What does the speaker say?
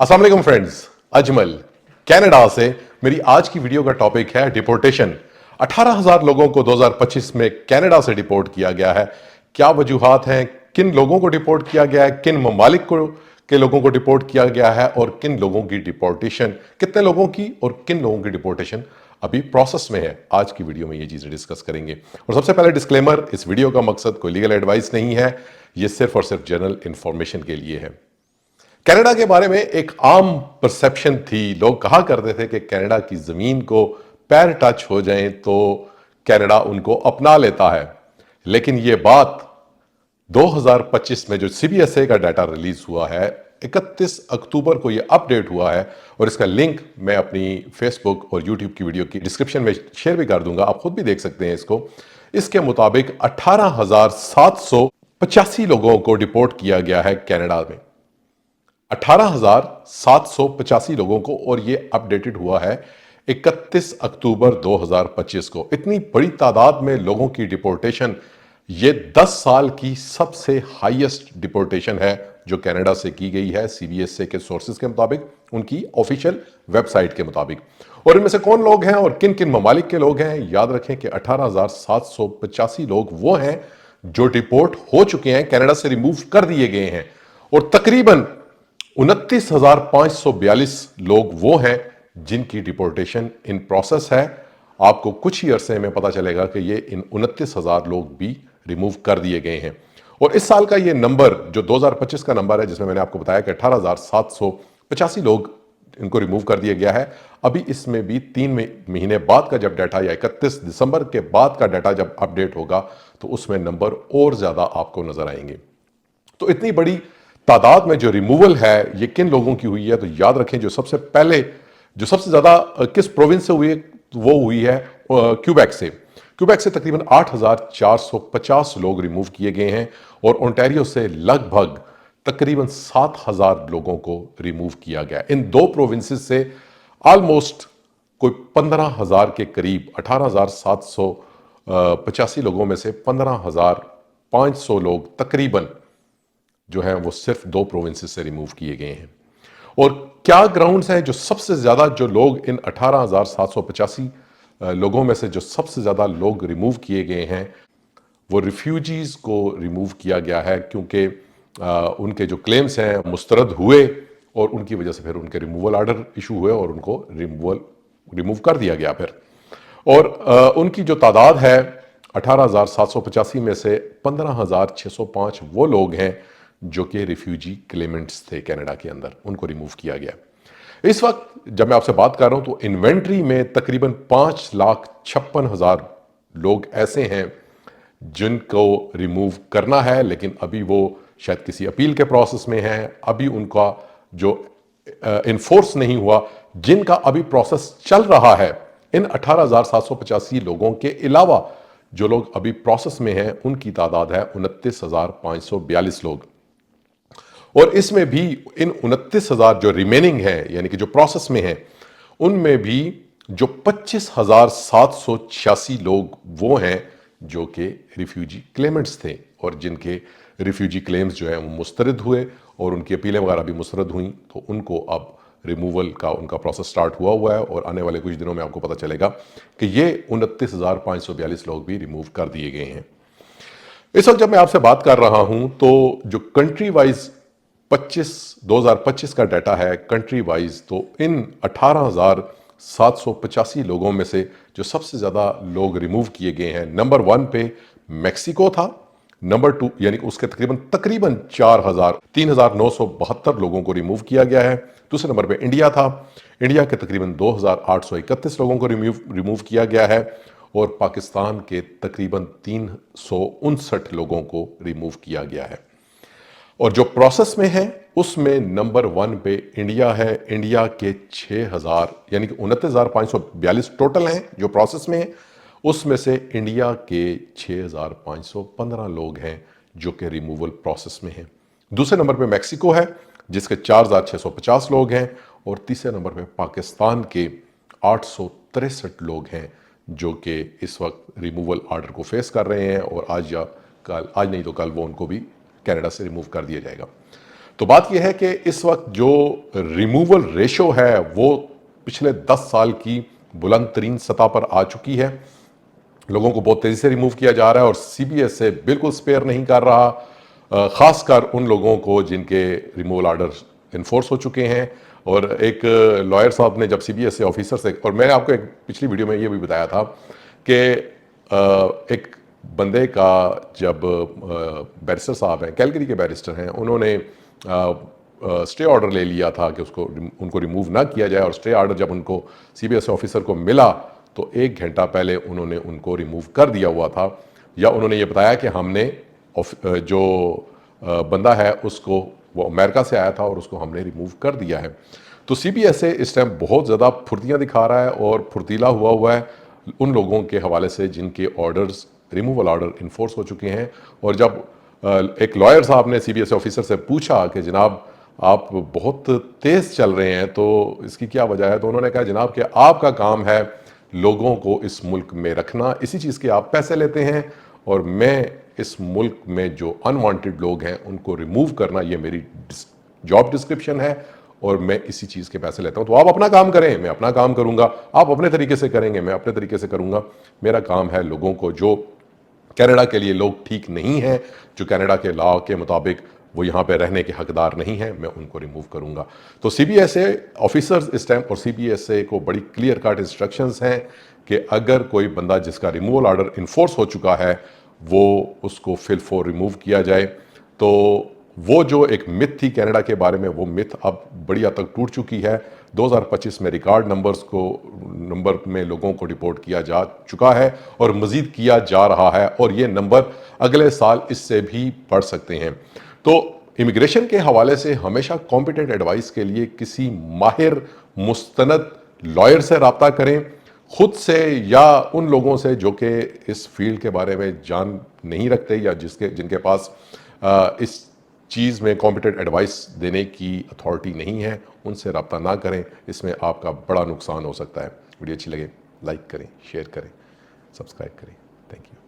अस्सलाम वालेकुम friends, Ajmal Canada से। मेरी आज की वीडियो का टॉपिक है डिपोर्टेशन। 18,000 लोगों को 2025 में कनाडा से डिपोर्ट किया गया है। क्या वजूहात हैं, किन लोगों को डिपोर्ट किया गया है, किन ममालिक को के लोगों को डिपोर्ट किया गया है और किन लोगों की डिपोर्टेशन, कितने लोगों की और किन लोगों की डिपोर्टेशन अभी प्रोसेस में है। आज की वीडियो में ये चीजें डिस्कस करेंगे। और सबसे पहले डिस्क्लेमर, इस वीडियो का मकसद कोई लीगल एडवाइस नहीं है, ये सिर्फ और सिर्फ जनरल इंफॉर्मेशन के लिए है। कनाडा के बारे में एक आम परसेप्शन थी, लोग कहा करते थे कि कनाडा की जमीन को पैर टच हो जाएं तो कनाडा उनको अपना लेता है। लेकिन यह बात 2025 में जो सीबीएसए का डाटा रिलीज हुआ है, 31 अक्टूबर को यह अपडेट हुआ है और इसका लिंक मैं अपनी फेसबुक और यूट्यूब की वीडियो की डिस्क्रिप्शन में शेयर भी कर दूंगा, आप खुद भी देख सकते हैं इसको। इसके मुताबिक 18,785 लोगों को डिपोर्ट किया गया है कनाडा में, 18,785 लोगों को, और यह अपडेटेड हुआ है 31 अक्टूबर 2025 को। इतनी बड़ी तादाद में लोगों की डिपोर्टेशन, ये 10 साल की सबसे हाईएस्ट डिपोर्टेशन है जो कनाडा से की गई है सीबीएसए के सोर्सेज के मुताबिक, उनकी ऑफिशियल वेबसाइट के मुताबिक। और इनमें से कौन लोग हैं और किन किन ममालिक के लोग हैं, याद रखें कि 18,785 लोग वो हैं जो डिपोर्ट हो चुके हैं, कनाडा से रिमूव कर दिए गए हैं, और तकरीबन 29,542 लोग वो हैं जिनकी डिपोर्टेशन इन प्रोसेस है। आपको कुछ ही अरसे में पता चलेगा कि ये इन 29,000 लोग भी रिमूव कर दिए गए हैं। और इस साल का ये नंबर जो 2025 का नंबर है, जिसमें मैंने आपको बताया कि 18,785 लोग इनको रिमूव कर दिया गया है, अभी इसमें भी 3 महीने बाद का जब डाटा या 31 दिसंबर के बाद का डाटा जब अपडेट होगा तो उसमें नंबर और ज्यादा आपको नजर आएंगे। तो इतनी बड़ी तादाद में जो रिमूवल है ये किन लोगों की हुई है, तो याद रखें जो सबसे पहले, जो सबसे ज्यादा किस प्रोविंस से हुई है, वो हुई है क्यूबेक से। क्यूबेक से तकरीबन 8,450 लोग रिमूव किए गए हैं और ओंटारियो से लगभग तकरीबन 7,000 लोगों को रिमूव किया गया। इन दो प्रोविंसेस से ऑलमोस्ट कोई 15,000 के करीब, 18,785 लोगों में से 15,500 लोग तकरीबन जो है वो सिर्फ दो प्रोविंसेस से रिमूव किए गए हैं। और क्या ग्राउंड्स हैं जो सबसे ज्यादा, जो लोग इन 18,785 लोगों में से जो सबसे ज्यादा लोग रिमूव किए गए हैं, वो रिफ्यूजीज को रिमूव किया गया है, क्योंकि उनके जो क्लेम्स हैं मुस्तरद हुए और उनकी वजह से फिर उनके रिमूवल ऑर्डर इशू हुए और उनको रिमूव कर दिया गया फिर। और उनकी जो तादाद है 18,785 में से 15,605 वो लोग हैं जो कि रिफ्यूजी क्लेमेंट्स थे कनाडा के अंदर, उनको रिमूव किया गया। इस वक्त जब मैं आपसे बात कर रहा हूं तो इन्वेंट्री में तकरीबन 5,56,000 लोग ऐसे हैं जिनको रिमूव करना है, लेकिन अभी वो शायद किसी अपील के प्रोसेस में हैं, अभी उनका जो इन्फोर्स नहीं हुआ, जिनका अभी प्रोसेस चल रहा है। इन 18,785 लोगों के अलावा जो लोग अभी प्रोसेस में हैं उनकी तादाद है 29,542 लोग। और इसमें भी इन 29,000 जो रिमेनिंग है, यानी कि जो प्रोसेस में है, उनमें भी जो 25,786 लोग वो हैं जो कि रिफ्यूजी क्लेमेंट्स थे और जिनके रिफ्यूजी क्लेम्स जो हैं वो मुस्तरद हुए और उनकी अपीलें वगैरह भी मुस्तरद हुई, तो उनको अब रिमूवल का उनका प्रोसेस स्टार्ट हुआ है और आने वाले कुछ दिनों में आपको पता चलेगा कि ये 29,542 लोग भी रिमूव कर दिए गए हैं। इस वक्त जब मैं आपसे बात कर रहा हूं तो जो कंट्री वाइज 2025 का डाटा है कंट्री वाइज, तो इन 18,785 लोगों में से जो सबसे ज्यादा लोग रिमूव किए गए हैं, नंबर 1 पे मैक्सिको था, नंबर 2 यानी उसके तकरीबन 3,972 लोगों को रिमूव किया गया है। दूसरे नंबर पे इंडिया था, इंडिया के तकरीबन 2,831 लोगों को रिमूव किया गया है और पाकिस्तान के तकरीबन 359 लोगों को रिमूव किया गया है। और जो प्रोसेस में है उसमें नंबर 1 पे इंडिया है, इंडिया के 6,000 यानी कि 29,542 टोटल हैं जो प्रोसेस में है, उसमें से इंडिया के 6,515 लोग हैं जो कि रिमूवल प्रोसेस में हैं। दूसरे नंबर पे मैक्सिको है जिसके 4,650 लोग हैं और तीसरे नंबर पे पाकिस्तान के 863 लोग हैं जो कि इस वक्त रिमूवल ऑर्डर को फेस कर रहे हैं और आज या कल, आज नहीं तो कल वो उनको भी कनाडा से रिमूव कर दिया जाएगा। تو بات یہ ہے کہ اس وقت جو ریموول ریشو ہے وہ پچھلے 10 سال کی بلند ترین سطح پر آ چکی ہے. لوگوں کو بہت تیزی سے ریموو کیا جا رہا ہے اور سی بی ایس اے بالکل سپیئر نہیں کر رہا، خاص کر ان لوگوں کو جن کے ریموول آرڈر انفورس ہو چکے ہیں. اور ایک لائر صاحب نے جب C B S A officer سے، اور میں نے آپ کو ایک پچھلی ویڈیو میں یہ بھی بتایا تھا کہ ایک بندے کا جب بیرسٹر صاحب ہیں، کیلگری کے بیرسٹر ہیں، انہوں نے اسٹے آرڈر لے لیا تھا کہ ان کو ریموو نہ کیا جائے، اور اسٹے آرڈر جب ان کو سی بی ایس آفیسر کو ملا تو 1 گھنٹہ پہلے انہوں نے ان کو ریموو کر دیا ہوا تھا، یا انہوں نے یہ بتایا کہ ہم نے جو بندہ ہے اس کو، وہ امریکہ سے آیا تھا اور اس کو ہم نے ریموو کر دیا ہے. تو سی بی ایس اے اس ٹائم بہت زیادہ پھرتیاں دکھا رہا ہے اور پھرتیلا ہوا ہے ان لوگوں کے حوالے سے جن کے آرڈرز، ریموول آرڈر انفورس ہو چکے ہیں. اور جب ایک لائر صاحب نے سی بی ایس آفیسر سے پوچھا کہ جناب آپ بہت تیز چل رہے ہیں تو اس کی کیا وجہ ہے، تو انہوں نے کہا جناب کہ آپ کا کام ہے لوگوں کو اس ملک میں رکھنا، اسی چیز کے آپ پیسے لیتے ہیں، اور میں اس ملک میں جو انوانٹیڈ لوگ ہیں ان کو ریموو کرنا، یہ میری جاب ڈسکرپشن ہے اور میں اسی چیز کے پیسے لیتا ہوں. تو آپ اپنا کام کریں، میں اپنا کام کروں گا، آپ اپنے طریقے سے کریں گے، میں اپنے طریقے سے کروں گا. میرا کام ہے لوگوں کو، جو کینیڈا کے لیے لوگ ٹھیک نہیں ہیں، جو کینیڈا کے لا کے مطابق وہ یہاں پہ رہنے کے حقدار نہیں ہیں، میں ان کو ریموو کروں گا. تو C B S A officers اس ٹائم اور سی بی ایس اے کو بڑی کلیئر کٹ انسٹرکشنز ہیں کہ اگر کوئی بندہ جس کا ریموول آرڈر انفورس ہو چکا ہے وہ اس کو فل فور ریموو کیا جائے. تو وہ جو ایک مت تھی کینیڈا کے بارے میں، وہ مت اب بڑی حد تک ٹوٹ چکی ہے. 2025 میں ریکارڈ نمبر میں لوگوں کو ڈپورٹ کیا جا چکا ہے اور مزید کیا جا رہا ہے، اور یہ نمبر اگلے سال اس سے بھی بڑھ سکتے ہیں. تو امیگریشن کے حوالے سے ہمیشہ کمپیٹنٹ ایڈوائس کے لیے کسی ماہر مستند لائر سے رابطہ کریں، خود سے یا ان لوگوں سے جو کہ اس فیلڈ کے بارے میں جان نہیں رکھتے یا جن کے پاس اس چیز میں کمپیٹنٹ ایڈوائس دینے کی اتھارٹی نہیں ہے، ان سے رابطہ نہ کریں. اس میں آپ کا بڑا نقصان ہو سکتا ہے. ویڈیو اچھی لگے لائک کریں، شیئر کریں، سبسکرائب کریں. Thank you.